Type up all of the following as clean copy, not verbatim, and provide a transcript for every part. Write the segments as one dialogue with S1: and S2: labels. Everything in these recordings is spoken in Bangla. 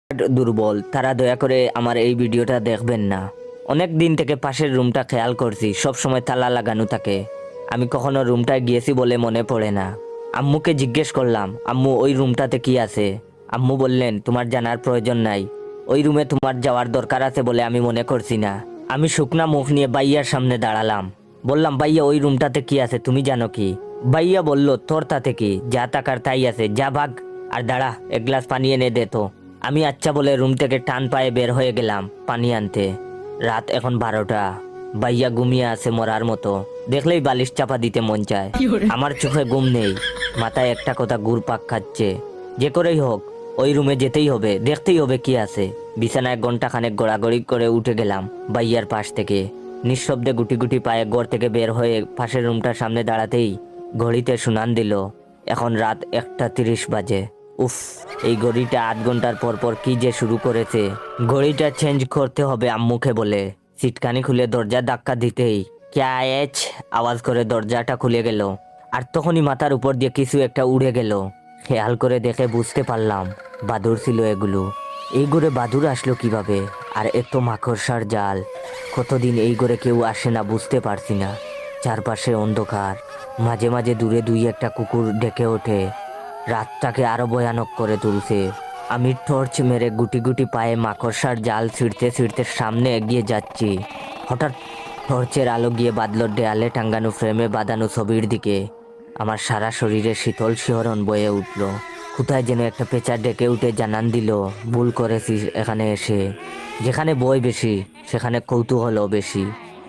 S1: দুর্বল, তারা দয়া করে আমার এই ভিডিওটা দেখবেন না। অনেক দিন থেকে পাশের রুমটা খেয়াল করছি, সব সময় তালা লাগানো থাকে। আমি কখনো রুমটায় গিয়েছি বলে মনে পড়ে না। আম্মুকে জিজ্ঞেস করলাম, আম্মু ওই রুমটাতে কি আছে? আম্মু বললেন, তোমার জানার প্রয়োজন নাই, ওই রুমে তোমার যাওয়ার দরকার আছে বলে আমি মনে করছি না। আমি শুকনা মুখ নিয়ে বাইয়ার সামনে দাঁড়ালাম। বললাম, ভাইয়া ওই রুমটাতে কি আছে তুমি জানো কি? ভাইয়া বলল, তোর তাতে কি, যা টাকার তাই আছে, যা ভাগ। আর দাঁড়া, এক গ্লাস পানি এনে দে তো। আমি আচ্ছা বলে রুম থেকে টান পায়ে বের হয়ে গেলাম পানি আনতে। রাত এখন 12টা। ভাইয়া ঘুমিয়ে আছে মরার মতো, দেখলেই বালিশ চাপা দিতে মন চায়। আমার চোখে ঘুম নেই, মাথায় একটা কথা ঘুরপাক খাচ্ছে, যে করেই হোক ওই রুমে যেতেই হবে, দেখতেই হবে কি আছে। বিছানায় ঘন্টা খানেক গড়াগড়ি করে উঠে গেলাম ভাইয়ার পাশ থেকে। নিঃশব্দে গুটি গুটি পায়ে ঘর থেকে বের হয়ে পাশের রুমটার সামনে দাঁড়াতেই ঘড়িতে শুনান দিল এখন রাত 1:30 বাজে। উফ, এই ঘড়িটা 8 ঘন্টার পর পর কি যে শুরু করেছে। ঘড়িটা চেঞ্জ করতে হবে আম্মুকে বলে সিটকানি খুলে দরজা ধাক্কা দিতেই ক্যা এচ আওয়াজ করে দরজাটা খুলে গেল। আর তখনই মাথার উপর দিয়ে কিছু একটা উড়ে গেল। খেয়াল করে দেখে বুঝতে পারলাম বাদুড় ছিল এগুলো। এই ঘরে বাদুড় আসলো কিভাবে? আর এত মাকড়সার জাল। কতদিন এই ঘরে কেউ আসে না বুঝতে পারছি না। চারপাশে অন্ধকার, মাঝে মাঝে দূরে দুই একটা কুকুর ডেকে ওঠে। রাতটাকে আরো ভয়ানক করে তুলছে। আমি টর্চ মেরে গুটি গুটি পায়ে মাকড়সার জাল ছিঁড়তে ছিঁড়তে সামনে এগিয়ে যাচ্ছি। হঠাৎ টর্চের আলো গিয়ে বাদল দেয়ালে টাঙ্গানো ফ্রেমে বাঁধানো ছবির দিকে। আমার সারা শরীরে শীতল শিহরণ বয়ে উঠল। কোথায় যেন একটা পেঁচা ডেকে উঠে জানান দিল, ভুল করেছিস এখানে এসে। যেখানে বই বেশি সেখানে কৌতূহলও বেশি।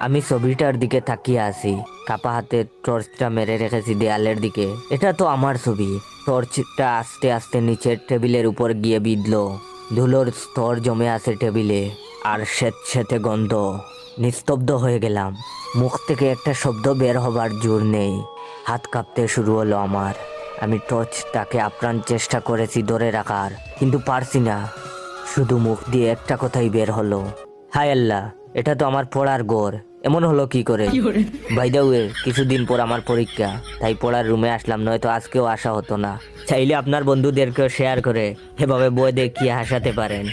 S1: আমি ছবিটার দিকে তাকিয়ে আছি, কাপা হাতে টর্চটা মেরে রেখেছি দেয়ালের দিকে। এটা তো আমার ছবি। টর্চটা আস্তে আস্তে নিচের টেবিলের উপর গিয়ে বিঁধল। ধুলোর স্তর জমে আছে টেবিলে, আর স্যাঁতস্যাঁতে গন্ধ। নিস্তব্ধ হয়ে গেলাম। মুখ থেকে একটা শব্দ বের হবার জোর নেই। হাত কাঁপতে শুরু হলো আমার। আমি টর্চটাকে আপ্রাণ চেষ্টা করেছি ধরে রাখার, কিন্তু পারছি না। শুধু মুখ দিয়ে একটা কথাই বের হলো, হায় আল্লাহ, এটা তো আমার পড়ার ঘর। এমন হলো কি করে? বাই দ্য ওয়ে, কিছুদিন পর আমার পরীক্ষা, তাই পড়ার রুমে আসলাম, নয়তো আজকেও আসা হতো না। চাইলে আপনার বন্ধুদেরকেও শেয়ার করে এভাবে বই দেখিয়ে হাসাতে পারেন।